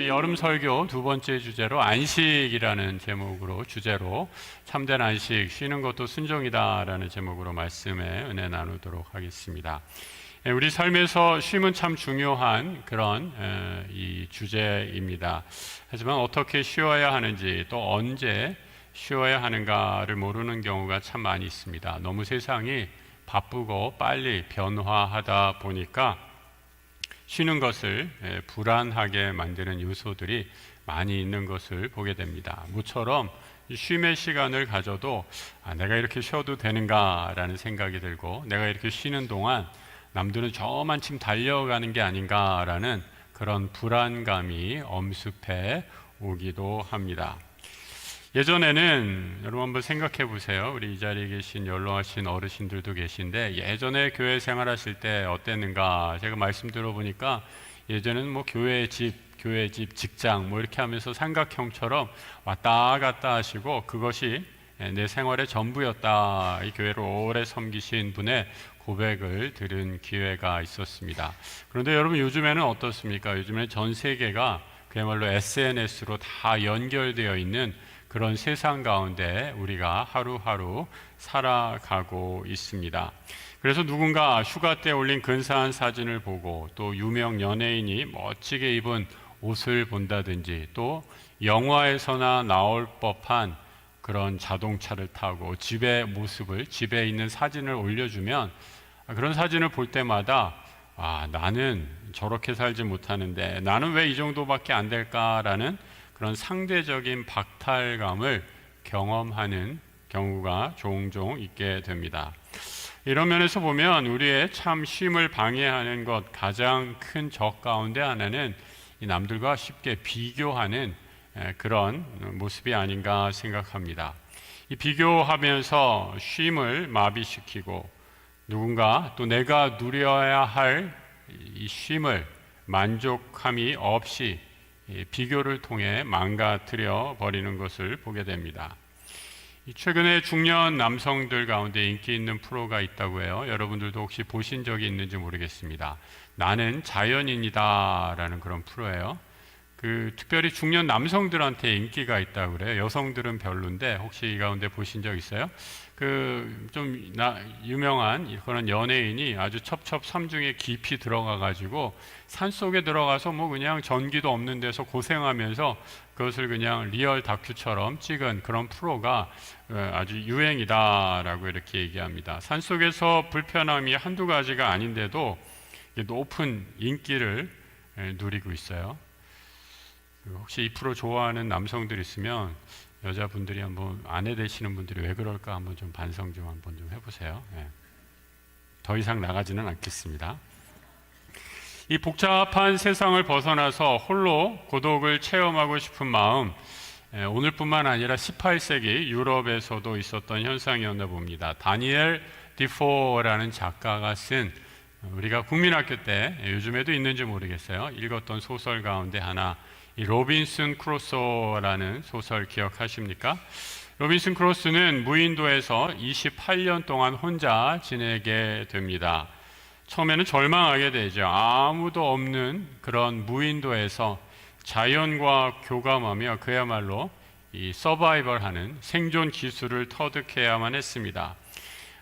우리 여름 설교 두 번째 주제로 안식이라는 제목으로 주제로 참된 안식, 쉬는 것도 순종이다라는 제목으로 말씀에 은혜 나누도록 하겠습니다. 우리 삶에서 쉼은 참 중요한 그런 이 주제입니다. 하지만 어떻게 쉬어야 하는지 또 언제 쉬어야 하는가를 모르는 경우가 참 많이 있습니다. 너무 세상이 바쁘고 빨리 변화하다 보니까 쉬는 것을 불안하게 만드는 요소들이 많이 있는 것을 보게 됩니다. 모처럼 쉼의 시간을 가져도 내가 이렇게 쉬어도 되는가라는 생각이 들고, 내가 이렇게 쉬는 동안 남들은 저만큼 달려가는 게 아닌가라는 그런 불안감이 엄습해 오기도 합니다. 예전에는 여러분 한번 생각해 보세요. 우리 이 자리에 계신 연로하신 어르신들도 계신데, 예전에 교회 생활하실 때 어땠는가? 제가 말씀 들어보니까 예전에는 뭐 교회 집, 직장 뭐 이렇게 하면서 삼각형처럼 왔다 갔다 하시고 그것이 내 생활의 전부였다. 이 교회를 오래 섬기신 분의 고백을 들은 기회가 있었습니다. 그런데 여러분 요즘에는 어떻습니까? 요즘에 전 세계가 그야말로 SNS로 다 연결되어 있는 그런 세상 가운데 우리가 하루하루 살아가고 있습니다. 그래서 누군가 휴가 때 올린 근사한 사진을 보고, 또 유명 연예인이 멋지게 입은 옷을 본다든지, 또 영화에서나 나올 법한 그런 자동차를 타고 집에 있는 사진을 올려주면, 그런 사진을 볼 때마다 나는 저렇게 살지 못하는데 나는 왜 이 정도밖에 안 될까라는 그런 상대적인 박탈감을 경험하는 경우가 종종 있게 됩니다. 이런 면에서 보면 우리의 참 쉼을 방해하는 것 가장 큰 적 가운데 하나는 이 남들과 쉽게 비교하는 그런 모습이 아닌가 생각합니다. 이 비교하면서 쉼을 마비시키고, 누군가 또 내가 누려야 할 이 쉼을 만족함이 없이 비교를 통해 망가뜨려 버리는 것을 보게 됩니다. 최근에 중년 남성들 가운데 인기 있는 프로가 있다고 해요. 여러분들도 혹시 보신 적이 있는지 모르겠습니다. 나는 자연인이다 라는 그런 프로예요. 특별히 중년 남성들한테 인기가 있다고 그래요. 여성들은 별론데 혹시 이 가운데 보신 적 있어요? 유명한 그런 연예인이 아주 첩첩산중에 깊이 들어가가지고 산속에 들어가서 뭐 그냥 전기도 없는 데서 고생하면서 그것을 그냥 리얼 다큐처럼 찍은 그런 프로가 아주 유행이다라고 이렇게 얘기합니다. 산속에서 불편함이 한두 가지가 아닌데도 높은 인기를 누리고 있어요. 혹시 이 프로 좋아하는 남성들 있으면 여자분들이 한번, 아내 되시는 분들이 왜 그럴까 한번 좀 반성 좀 한번 좀 해보세요. 더 이상 나가지는 않겠습니다. 이 복잡한 세상을 벗어나서 홀로 고독을 체험하고 싶은 마음, 오늘뿐만 아니라 18세기 유럽에서도 있었던 현상이었나 봅니다. 다니엘 디포라는 작가가 쓴, 우리가 국민학교 때 요즘에도 있는지 모르겠어요, 읽었던 소설 가운데 하나, 이 로빈슨 크루소라는 소설 기억하십니까? 로빈슨 크루소는 무인도에서 28년 동안 혼자 지내게 됩니다. 처음에는 절망하게 되죠. 아무도 없는 그런 무인도에서 자연과 교감하며 그야말로 이 서바이벌하는 생존 기술을 터득해야만 했습니다.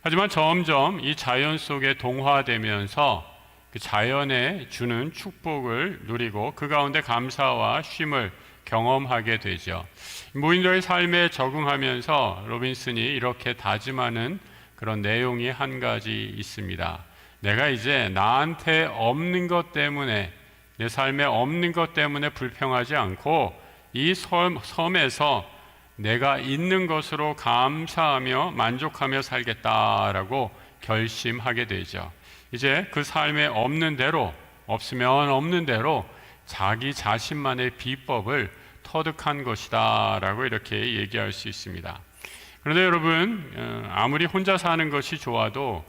하지만 점점 이 자연 속에 동화되면서 그 자연에 주는 축복을 누리고 그 가운데 감사와 쉼을 경험하게 되죠. 무인도의 삶에 적응하면서 로빈슨이 이렇게 다짐하는 그런 내용이 한 가지 있습니다. 내가 이제 나한테 없는 것 때문에, 내 삶에 없는 것 때문에 불평하지 않고 이 섬에서 내가 있는 것으로 감사하며 만족하며 살겠다라고 결심하게 되죠. 이제 그 삶에 없는 대로, 없으면 없는 대로 자기 자신만의 비법을 터득한 것이다 라고 이렇게 얘기할 수 있습니다. 그런데 여러분, 아무리 혼자 사는 것이 좋아도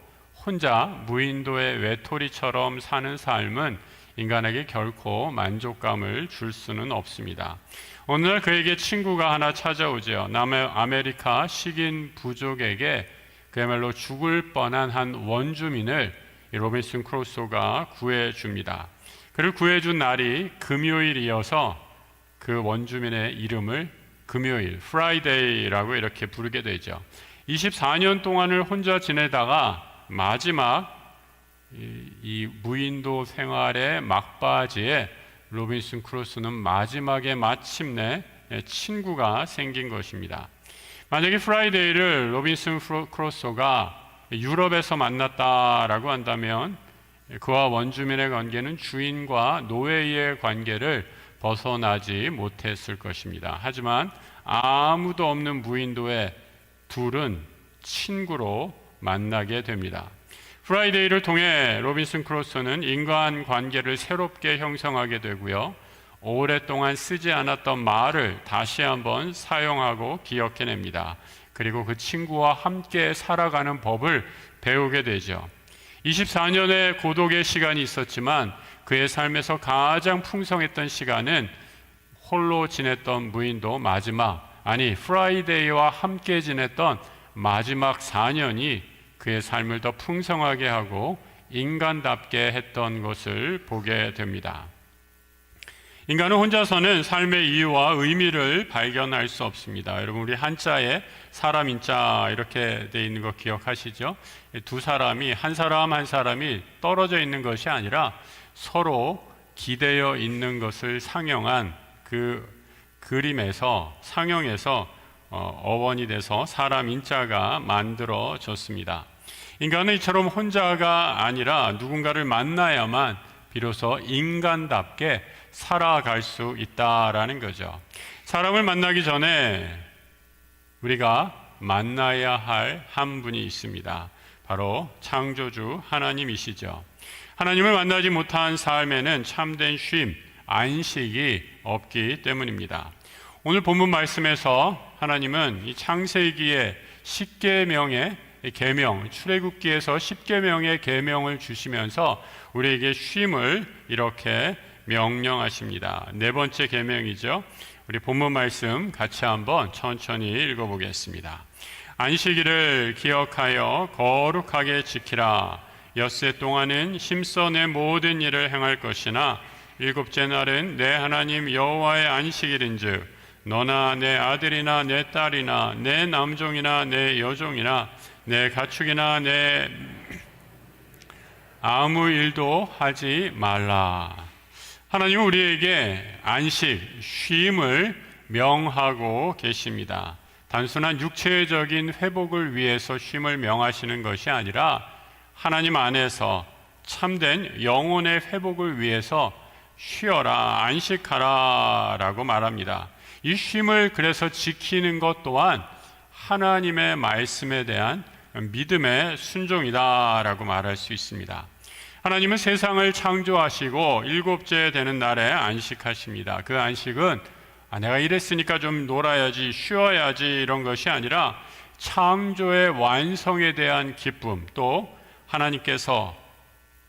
혼자 무인도의 외톨이처럼 사는 삶은 인간에게 결코 만족감을 줄 수는 없습니다. 어느 날 그에게 친구가 하나 찾아오죠. 남아메리카 식인 부족에게 그야말로 죽을 뻔한 한 원주민을 로빈슨 크루소가 구해줍니다. 그를 구해준 날이 금요일이어서 그 원주민의 이름을 금요일, 프라이데이라고 이렇게 부르게 되죠. 24년 동안을 혼자 지내다가 마지막 이 무인도 생활의 막바지에 로빈슨 크루소는 마지막에 마침내 친구가 생긴 것입니다. 만약에 프라이데이를 로빈슨 크루소가 유럽에서 만났다라고 한다면 그와 원주민의 관계는 주인과 노예의 관계를 벗어나지 못했을 것입니다. 하지만 아무도 없는 무인도에 둘은 친구로 만나게 됩니다. 프라이데이를 통해 로빈슨 크루소는 인간 관계를 새롭게 형성하게 되고요. 오랫동안 쓰지 않았던 말을 다시 한번 사용하고 기억해냅니다. 그리고 그 친구와 함께 살아가는 법을 배우게 되죠. 24년의 고독의 시간이 있었지만 그의 삶에서 가장 풍성했던 시간은 홀로 지냈던 무인도 프라이데이와 함께 지냈던 마지막 4년이 그의 삶을 더 풍성하게 하고 인간답게 했던 것을 보게 됩니다. 인간은 혼자서는 삶의 이유와 의미를 발견할 수 없습니다. 여러분, 우리 한자에 사람 인자 이렇게 돼 있는 거 기억하시죠? 두 사람이 한 사람이 떨어져 있는 것이 아니라 서로 기대어 있는 것을 상영한 그 그림에서 상영해서 어원이 돼서 사람 인자가 만들어졌습니다. 인간은 이처럼 혼자가 아니라 누군가를 만나야만 비로소 인간답게 살아갈 수 있다라는 거죠. 사람을 만나기 전에 우리가 만나야 할 한 분이 있습니다. 바로 창조주 하나님이시죠. 하나님을 만나지 못한 삶에는 참된 쉼, 안식이 없기 때문입니다. 오늘 본문 말씀에서 하나님은 이 창세기의 10계명의 계명, 출애굽기에서 10계명의 계명을 주시면서 우리에게 쉼을 이렇게 명령하십니다. 네 번째 계명이죠. 우리 본문 말씀 같이 한번 천천히 읽어보겠습니다. 안식일을 기억하여 거룩하게 지키라. 엿새 동안은 힘써 내 모든 일을 행할 것이나 일곱째 날은 내 하나님 여호와의 안식일인즉 너나 내 아들이나 내 딸이나 내 남종이나 내 여종이나 내 가축이나 내 아무 일도 하지 말라. 하나님은 우리에게 안식, 쉼을 명하고 계십니다. 단순한 육체적인 회복을 위해서 쉼을 명하시는 것이 아니라 하나님 안에서 참된 영혼의 회복을 위해서 쉬어라, 안식하라 라고 말합니다. 이 쉼을 그래서 지키는 것 또한 하나님의 말씀에 대한 믿음의 순종이다 라고 말할 수 있습니다. 하나님은 세상을 창조하시고 일곱째 되는 날에 안식하십니다. 그 안식은 내가 이랬으니까 좀 놀아야지, 쉬어야지 이런 것이 아니라 창조의 완성에 대한 기쁨, 또 하나님께서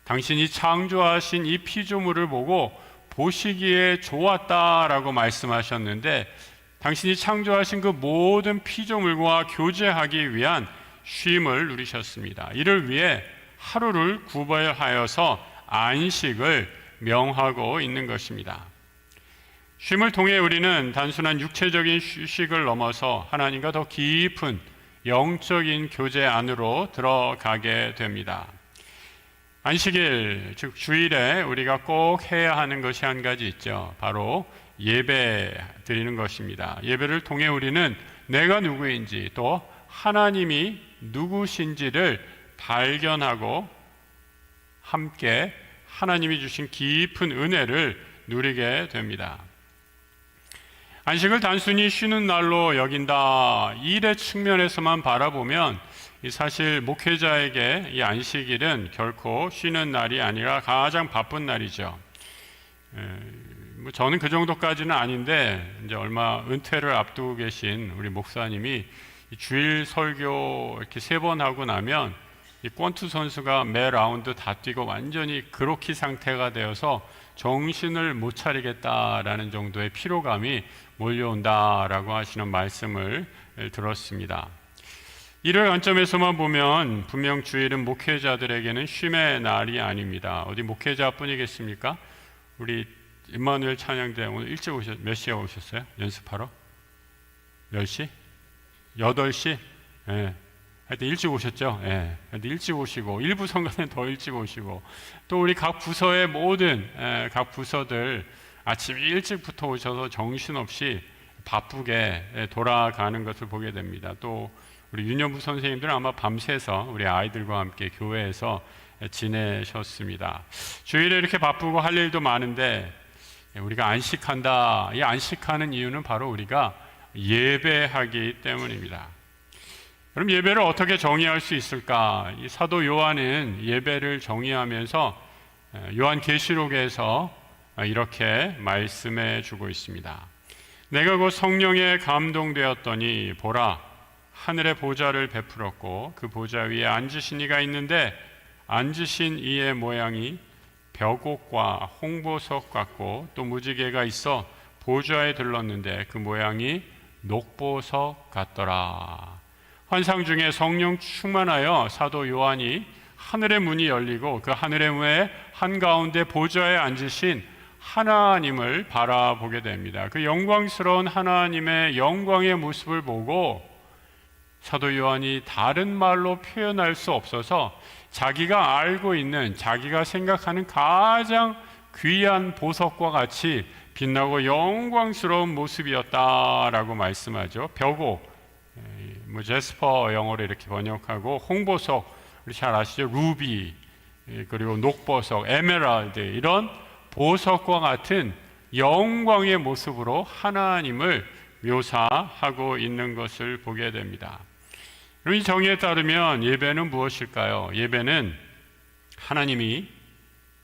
당신이 창조하신 이 피조물을 보고 보시기에 좋았다라고 말씀하셨는데 당신이 창조하신 그 모든 피조물과 교제하기 위한 쉼을 누리셨습니다. 이를 위해 하루를 구별하여서 안식을 명하고 있는 것입니다. 쉼을 통해 우리는 단순한 육체적인 휴식을 넘어서 하나님과 더 깊은 영적인 교제 안으로 들어가게 됩니다. 안식일, 즉 주일에 우리가 꼭 해야 하는 것이 한 가지 있죠. 바로 예배 드리는 것입니다. 예배를 통해 우리는 내가 누구인지 또 하나님이 누구신지를 발견하고 함께 하나님이 주신 깊은 은혜를 누리게 됩니다. 안식을 단순히 쉬는 날로 여긴다, 일의 측면에서만 바라보면 사실 목회자에게 이 안식일은 결코 쉬는 날이 아니라 가장 바쁜 날이죠. 저는 그 정도까지는 아닌데 이제 얼마 은퇴를 앞두고 계신 우리 목사님이 주일 설교 이렇게 3번 하고 나면 이 권투 선수가 매 라운드 다 뛰고 완전히 그로키 상태가 되어서 정신을 못 차리겠다라는 정도의 피로감이 몰려온다라고 하시는 말씀을 들었습니다. 이를 관점에서만 보면 분명 주일은 목회자들에게는 쉼의 날이 아닙니다. 어디 목회자뿐이겠습니까? 우리 임마누엘 찬양대 오늘 일찍 몇 시에 오셨어요? 연습하러? 10시? 8시? 예. 하여튼 일찍 오셨죠? 예. 하여튼 일찍 오시고, 일부 성가대는 더 일찍 오시고, 또 우리 각 부서의 모든, 각 부서들 아침 일찍부터 오셔서 정신없이 바쁘게 돌아가는 것을 보게 됩니다. 또 우리 윤여부 선생님들은 아마 밤새서 우리 아이들과 함께 교회에서 지내셨습니다. 주일에 이렇게 바쁘고 할 일도 많은데 우리가 안식한다. 이 안식하는 이유는 바로 우리가 예배하기 때문입니다. 그럼 예배를 어떻게 정의할 수 있을까? 이 사도 요한은 예배를 정의하면서 요한계시록에서 이렇게 말씀해 주고 있습니다. 내가 곧 성령에 감동되었더니 보라, 하늘의 보좌를 베풀었고 그 보좌 위에 앉으신 이가 있는데 앉으신 이의 모양이 벽옥과 홍보석 같고 또 무지개가 있어 보좌에 들렀는데 그 모양이 녹보석 같더라. 환상 중에 성령 충만하여 사도 요한이 하늘의 문이 열리고 그 하늘의 문의 한가운데 보좌에 앉으신 하나님을 바라보게 됩니다. 그 영광스러운 하나님의 영광의 모습을 보고 사도 요한이 다른 말로 표현할 수 없어서 자기가 알고 있는, 자기가 생각하는 가장 귀한 보석과 같이 빛나고 영광스러운 모습이었다라고 말씀하죠. 벽옥, 제스퍼 영어로 이렇게 번역하고, 홍보석, 우리 잘 아시죠? 루비, 그리고 녹보석, 에메랄드, 이런 보석과 같은 영광의 모습으로 하나님을 묘사하고 있는 것을 보게 됩니다. 이 정의에 따르면 예배는 무엇일까요? 예배는 하나님이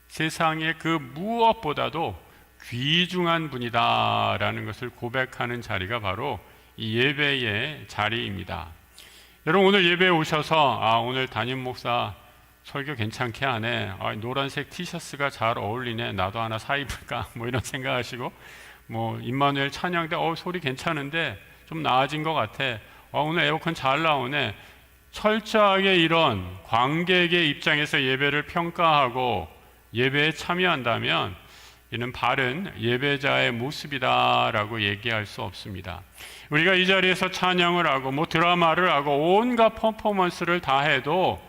세상의 그 무엇보다도 귀중한 분이다라는 것을 고백하는 자리가 바로 이 예배의 자리입니다. 여러분 오늘 예배에 오셔서 오늘 담임 목사 설교 괜찮게 하네, 노란색 티셔츠가 잘 어울리네, 나도 하나 사 입을까, 뭐 이런 생각하시고, 뭐 임마누엘 찬양대 소리 괜찮은데 좀 나아진 것 같아, 오늘 에어컨 잘 나오네, 철저하게 이런 관객의 입장에서 예배를 평가하고 예배에 참여한다면 이는 바른 예배자의 모습이다라고 얘기할 수 없습니다. 우리가 이 자리에서 찬양을 하고 뭐 드라마를 하고 온갖 퍼포먼스를 다 해도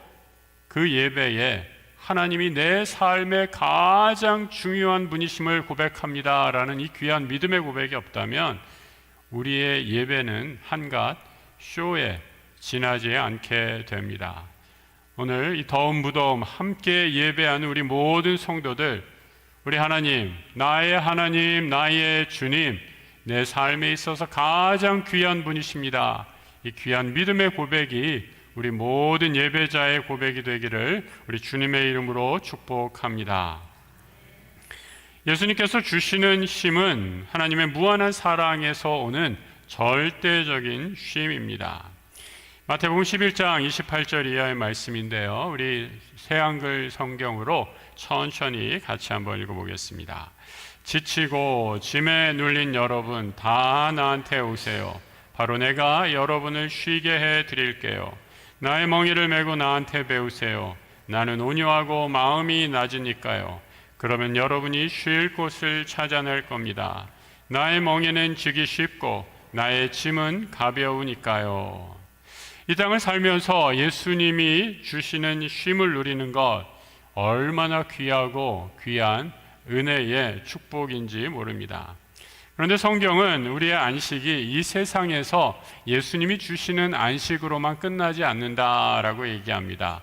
그 예배에 하나님이 내 삶의 가장 중요한 분이심을 고백합니다라는 이 귀한 믿음의 고백이 없다면 우리의 예배는 한갓 쇼에 지나지 않게 됩니다. 오늘 이 더운 무더움 함께 예배하는 우리 모든 성도들, 우리 하나님, 나의 주님, 내 삶에 있어서 가장 귀한 분이십니다. 이 귀한 믿음의 고백이 우리 모든 예배자의 고백이 되기를 우리 주님의 이름으로 축복합니다. 예수님께서 주시는 쉼은 하나님의 무한한 사랑에서 오는 절대적인 쉼입니다. 마태복음 11장 28절 이하의 말씀인데요, 우리 새한글 성경으로 천천히 같이 한번 읽어보겠습니다. 지치고 짐에 눌린 여러분 다 나한테 오세요. 바로 내가 여러분을 쉬게 해드릴게요. 나의 멍에를 메고 나한테 배우세요. 나는 온유하고 마음이 낮으니까요. 그러면 여러분이 쉴 곳을 찾아낼 겁니다. 나의 멍에는 지기 쉽고 나의 짐은 가벼우니까요. 이 땅을 살면서 예수님이 주시는 쉼을 누리는 것 얼마나 귀하고 귀한 은혜의 축복인지 모릅니다. 그런데 성경은 우리의 안식이 이 세상에서 예수님이 주시는 안식으로만 끝나지 않는다라고 얘기합니다.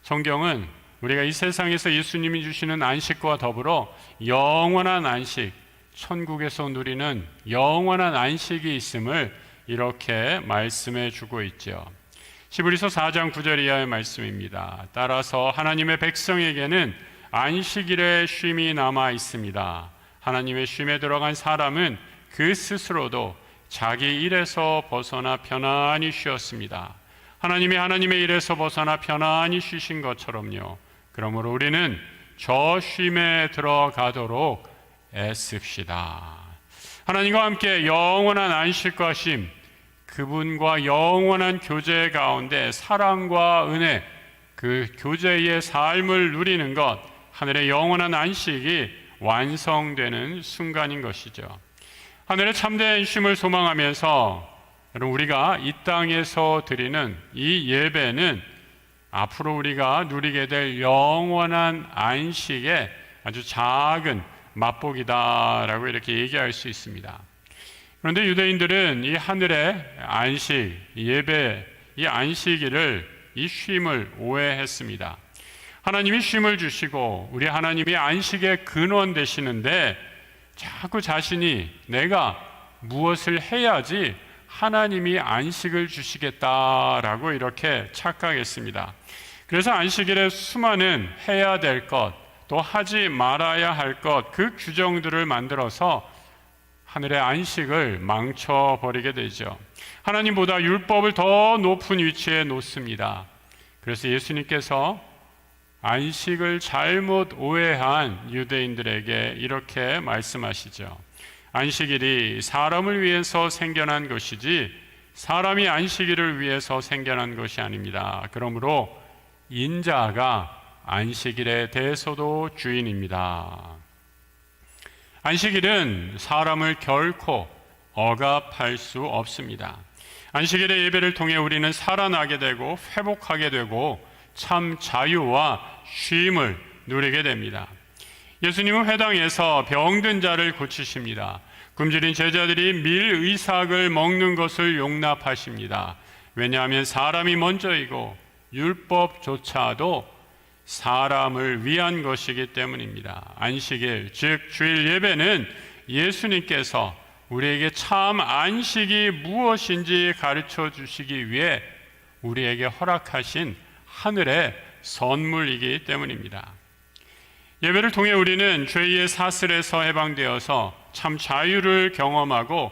성경은 우리가 이 세상에서 예수님이 주시는 안식과 더불어 영원한 안식, 천국에서 누리는 영원한 안식이 있음을 이렇게 말씀해 주고 있죠. 히브리서 4장 9절 이하의 말씀입니다. 따라서 하나님의 백성에게는 안식일의 쉼이 남아 있습니다. 하나님의 쉼에 들어간 사람은 그 스스로도 자기 일에서 벗어나 편안히 쉬었습니다. 하나님의 일에서 벗어나 편안히 쉬신 것처럼요. 그러므로 우리는 저 쉼에 들어가도록 애씁시다. 하나님과 함께 영원한 안식과 쉼, 그분과 영원한 교제 가운데 사랑과 은혜, 그 교제의 삶을 누리는 것, 하늘의 영원한 안식이 완성되는 순간인 것이죠. 하늘의 참된 쉼을 소망하면서 여러분, 우리가 이 땅에서 드리는 이 예배는 앞으로 우리가 누리게 될 영원한 안식의 아주 작은 맛보기다라고 이렇게 얘기할 수 있습니다. 그런데 유대인들은 이 하늘의 안식, 예배, 이 안식일을, 이 쉼을 오해했습니다. 하나님이 쉼을 주시고 우리 하나님이 안식의 근원 되시는데 자꾸 자신이 내가 무엇을 해야지 하나님이 안식을 주시겠다라고 이렇게 착각했습니다. 그래서 안식일에 수많은 해야 될 것, 또 하지 말아야 할 것, 그 규정들을 만들어서 하늘의 안식을 망쳐버리게 되죠. 하나님보다 율법을 더 높은 위치에 놓습니다. 그래서 예수님께서 안식을 잘못 오해한 유대인들에게 이렇게 말씀하시죠. 안식일이 사람을 위해서 생겨난 것이지 사람이 안식일을 위해서 생겨난 것이 아닙니다. 그러므로 인자가 안식일에 대해서도 주인입니다. 안식일은 사람을 결코 억압할 수 없습니다. 안식일의 예배를 통해 우리는 살아나게 되고 회복하게 되고 참 자유와 쉼을 누리게 됩니다. 예수님은 회당에서 병든 자를 고치십니다. 굶주린 제자들이 밀의삭을 먹는 것을 용납하십니다. 왜냐하면 사람이 먼저이고 율법조차도 사람을 위한 것이기 때문입니다. 안식일, 즉 주일 예배는 예수님께서 우리에게 참 안식이 무엇인지 가르쳐 주시기 위해 우리에게 허락하신 하늘의 선물이기 때문입니다. 예배를 통해 우리는 죄의 사슬에서 해방되어서 참 자유를 경험하고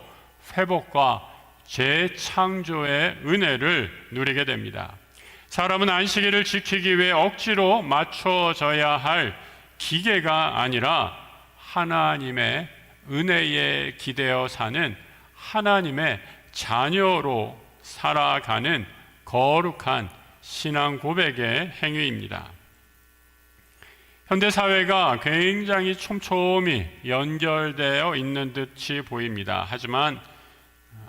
회복과 재창조의 은혜를 누리게 됩니다. 사람은 안식일을 지키기 위해 억지로 맞춰져야 할 기계가 아니라 하나님의 은혜에 기대어 사는 하나님의 자녀로 살아가는 거룩한 신앙 고백의 행위입니다. 현대사회가 굉장히 촘촘히 연결되어 있는 듯이 보입니다. 하지만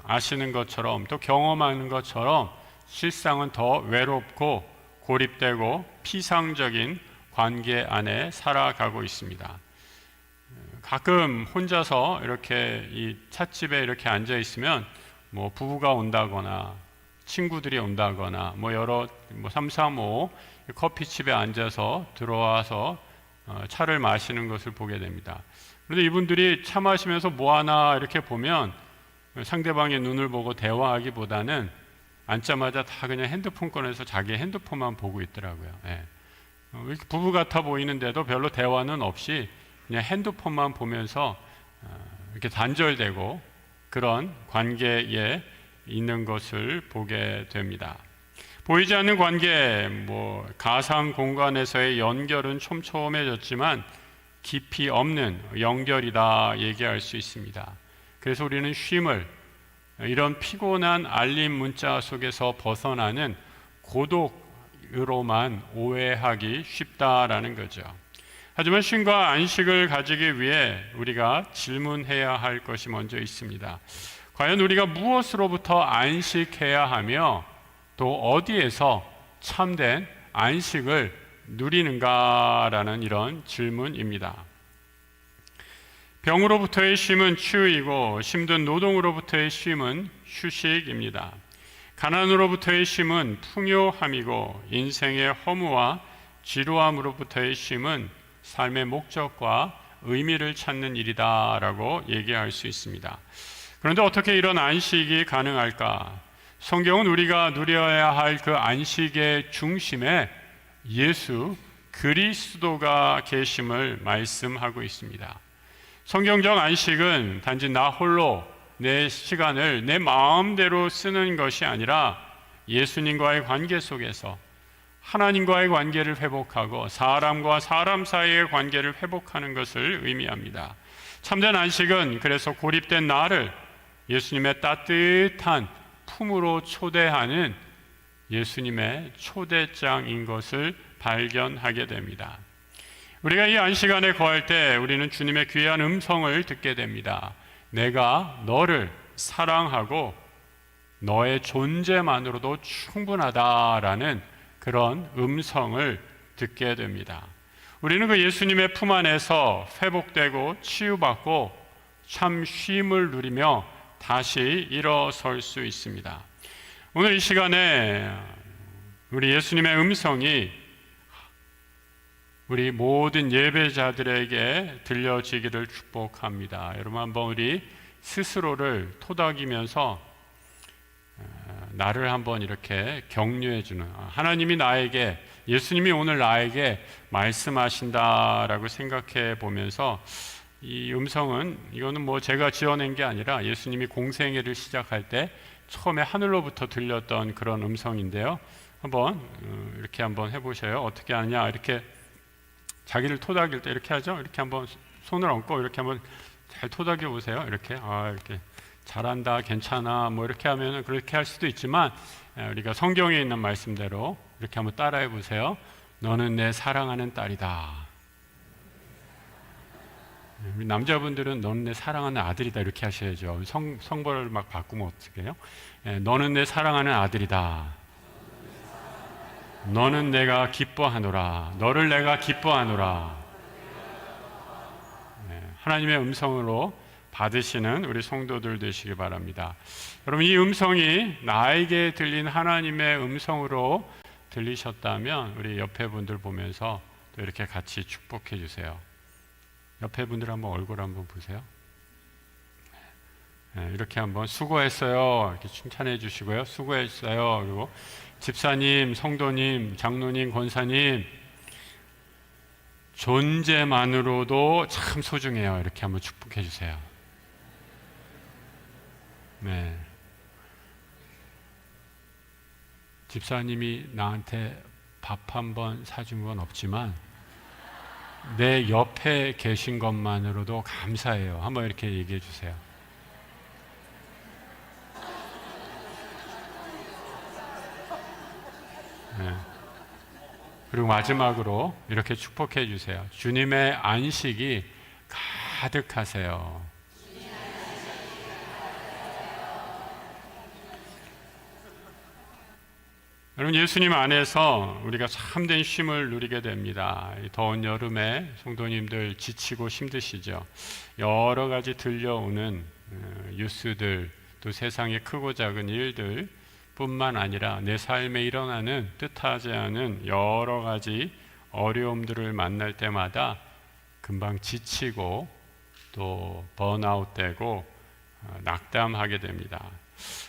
아시는 것처럼 또 경험하는 것처럼 실상은 더 외롭고 고립되고 피상적인 관계 안에 살아가고 있습니다. 가끔 혼자서 이렇게 이 찻집에 이렇게 앉아 있으면 뭐 부부가 온다거나 친구들이 온다거나 여러 3, 4, 5 커피집에 앉아서 들어와서 차를 마시는 것을 보게 됩니다. 그런데 이분들이 차 마시면서 뭐 하나 이렇게 보면 상대방의 눈을 보고 대화하기보다는 앉자마자 다 그냥 핸드폰 꺼내서 자기 핸드폰만 보고 있더라고요. 부부 같아 보이는데도 별로 대화는 없이 그냥 핸드폰만 보면서 이렇게 단절되고 그런 관계에 있는 것을 보게 됩니다. 보이지 않는 관계, 가상 공간에서의 연결은 촘촘해졌지만 깊이 없는 연결이다 얘기할 수 있습니다. 그래서 우리는 쉼을 이런 피곤한 알림 문자 속에서 벗어나는 고독으로만 오해하기 쉽다라는 거죠. 하지만 쉼과 안식을 가지기 위해 우리가 질문해야 할 것이 먼저 있습니다. 과연 우리가 무엇으로부터 안식해야 하며 또 어디에서 참된 안식을 누리는가라는 이런 질문입니다. 병으로부터의 쉼은 치유이고 힘든 노동으로부터의 쉼은 휴식입니다. 가난으로부터의 쉼은 풍요함이고 인생의 허무와 지루함으로부터의 쉼은 삶의 목적과 의미를 찾는 일이다라고 얘기할 수 있습니다. 그런데 어떻게 이런 안식이 가능할까? 성경은 우리가 누려야 할 그 안식의 중심에 예수 그리스도가 계심을 말씀하고 있습니다. 성경적 안식은 단지 나 홀로 내 시간을 내 마음대로 쓰는 것이 아니라 예수님과의 관계 속에서 하나님과의 관계를 회복하고 사람과 사람 사이의 관계를 회복하는 것을 의미합니다. 참된 안식은 그래서 고립된 나를 예수님의 따뜻한 품으로 초대하는 예수님의 초대장인 것을 발견하게 됩니다. 우리가 이 안식 안에 거할 때 우리는 주님의 귀한 음성을 듣게 됩니다. 내가 너를 사랑하고 너의 존재만으로도 충분하다라는 그런 음성을 듣게 됩니다. 우리는 그 예수님의 품 안에서 회복되고 치유받고 참 쉼을 누리며 다시 일어설 수 있습니다. 오늘 이 시간에 우리 예수님의 음성이 우리 모든 예배자들에게 들려지기를 축복합니다. 여러분 한번 우리 스스로를 토닥이면서 나를 한번 이렇게 격려해 주는, 하나님이 나에게, 예수님이 오늘 나에게 말씀하신다라고 생각해 보면서 이 음성은, 이거는 뭐 제가 지어낸 게 아니라 예수님이 공생애를 시작할 때 처음에 하늘로부터 들렸던 그런 음성인데요. 한번 이렇게 한번 해보셔요. 어떻게 하냐? 이렇게 자기를 토닥일 때 이렇게 하죠. 이렇게 한번 손을 얹고 이렇게 한번 잘 토닥여 보세요. 이렇게 이렇게 잘한다, 괜찮아, 뭐 이렇게 하면은 그렇게 할 수도 있지만 우리가 성경에 있는 말씀대로 이렇게 한번 따라해 보세요. 너는 내 사랑하는 딸이다. 우리 남자분들은 너는 내 사랑하는 아들이다 이렇게 하셔야죠. 성벌을 막 바꾸면 어떡해요? 너는 내 사랑하는 아들이다. 너는 내가 기뻐하노라. 너를 내가 기뻐하노라. 하나님의 음성으로 받으시는 우리 성도들 되시기 바랍니다. 여러분, 이 음성이 나에게 들린 하나님의 음성으로 들리셨다면 우리 옆에 분들 보면서 또 이렇게 같이 축복해 주세요. 옆에 분들 한번 얼굴 한번 보세요. 이렇게 한번 수고했어요 이렇게 칭찬해 주시고요. 수고했어요. 그리고 집사님, 성도님, 장로님, 권사님 존재만으로도 참 소중해요. 이렇게 한번 축복해 주세요. 네. 집사님이 나한테 밥 한 번 사준 건 없지만 내 옆에 계신 것만으로도 감사해요. 한번 이렇게 얘기해 주세요. 네. 그리고 마지막으로 이렇게 축복해 주세요. 주님의 안식이 가득하세요. 여러분, 예수님 안에서 우리가 참된 쉼을 누리게 됩니다. 이 더운 여름에 성도님들 지치고 힘드시죠. 여러 가지 들려오는 뉴스들, 또 세상의 크고 작은 일들 뿐만 아니라 내 삶에 일어나는 뜻하지 않은 여러 가지 어려움들을 만날 때마다 금방 지치고 또 번아웃되고 낙담하게 됩니다.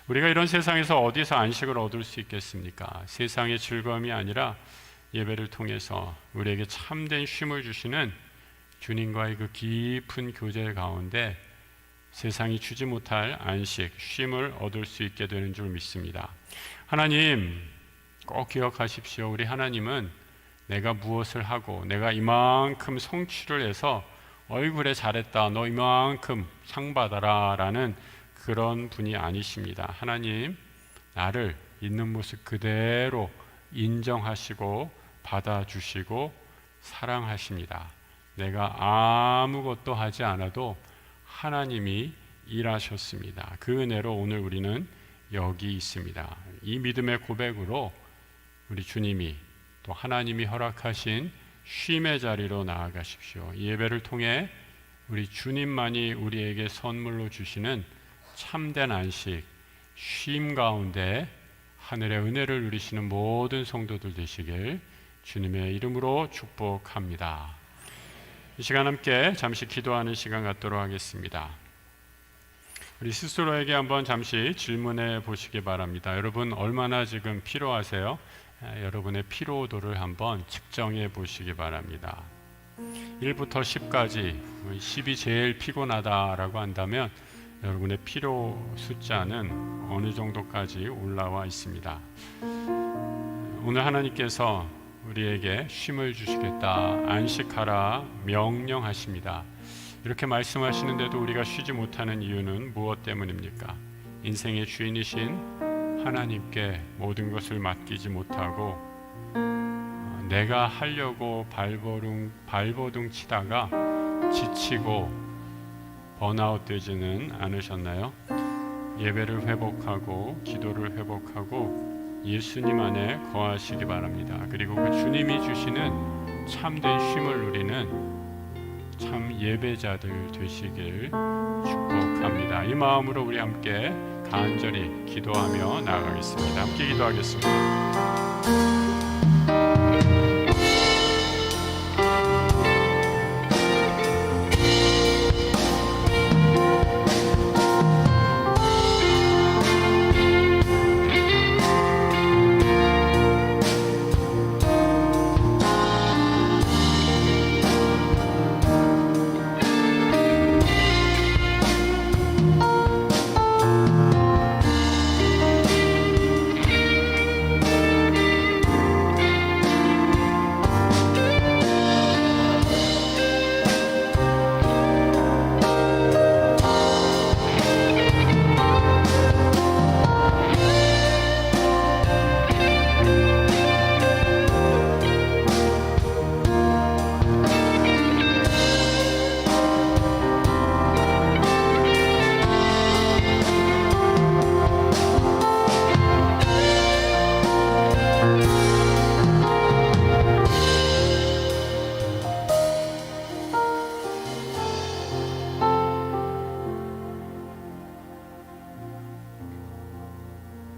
우리가 이런 세상에서 어디서 안식을 얻을 수 있겠습니까? 세상의 즐거움이 아니라 예배를 통해서 우리에게 참된 쉼을 주시는 주님과의 그 깊은 교제 가운데 세상이 주지 못할 안식, 쉼을 얻을 수 있게 되는 줄 믿습니다. 하나님, 꼭 기억하십시오. 우리 하나님은 내가 무엇을 하고 내가 이만큼 성취를 해서 얼굴에 잘했다, 너 이만큼 상 받아라 라는 그런 분이 아니십니다. 하나님, 나를 있는 모습 그대로 인정하시고 받아주시고 사랑하십니다. 내가 아무것도 하지 않아도 하나님이 일하셨습니다. 그 은혜로 오늘 우리는 여기 있습니다. 이 믿음의 고백으로 우리 주님이 또 하나님이 허락하신 쉼의 자리로 나아가십시오. 이 예배를 통해 우리 주님만이 우리에게 선물로 주시는 참된 안식, 쉼 가운데 하늘의 은혜를 누리시는 모든 성도들 되시길 주님의 이름으로 축복합니다. 이 시간 함께 잠시 기도하는 시간 갖도록 하겠습니다. 우리 스스로에게 한번 잠시 질문해 보시기 바랍니다. 여러분 얼마나 지금 피로하세요? 여러분의 피로도를 한번 측정해 보시기 바랍니다. 1부터 10까지 10이 제일 피곤하다라고 한다면 여러분의 피로 숫자는 어느 정도까지 올라와 있습니다. 오늘 하나님께서 우리에게 쉼을 주시겠다, 안식하라 명령하십니다. 이렇게 말씀하시는데도 우리가 쉬지 못하는 이유는 무엇 때문입니까? 인생의 주인이신 하나님께 모든 것을 맡기지 못하고 내가 하려고 발버둥 치다가 지치고 번아웃 되지는 않으셨나요? 예배를 회복하고 기도를 회복하고 예수님 안에 거하시기 바랍니다. 그리고 그 주님이 주시는 참된 쉼을 누리는 참 예배자들 되시길 축복합니다. 이 마음으로 우리 함께 간절히 기도하며 나아가겠습니다. 함께 기도하겠습니다.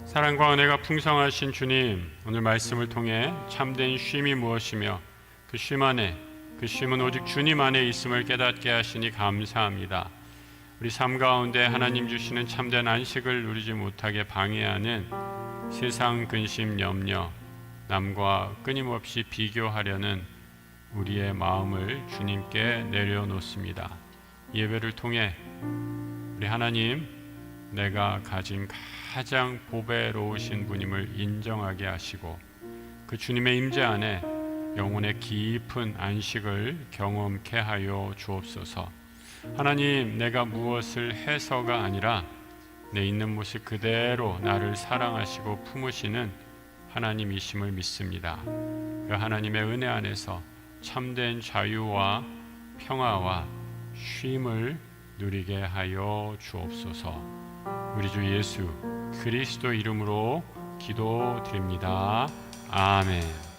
사랑과 은혜가 풍성하신 주님, 오늘 말씀을 통해 참된 쉼이 무엇이며 그 쉼 안에, 그 쉼은 오직 주님 안에 있음을 깨닫게 하시니 감사합니다. 우리 삶 가운데 하나님 주시는 참된 안식을 누리지 못하게 방해하는 세상 근심 염려, 남과 끊임없이 비교하려는 우리의 마음을 주님께 내려놓습니다. 예배를 통해 우리 하나님, 내가 가진 가장 보배로우신 분임을 인정하게 하시고 그 주님의 임재 안에 영혼의 깊은 안식을 경험케 하여 주옵소서. 하나님, 내가 무엇을 해서가 아니라 내 있는 모습 그대로 나를 사랑하시고 품으시는 하나님이심을 믿습니다. 그 하나님의 은혜 안에서 참된 자유와 평화와 쉼을 누리게 하여 주옵소서. 우리 주 예수 그리스도 이름으로 기도드립니다. 아멘.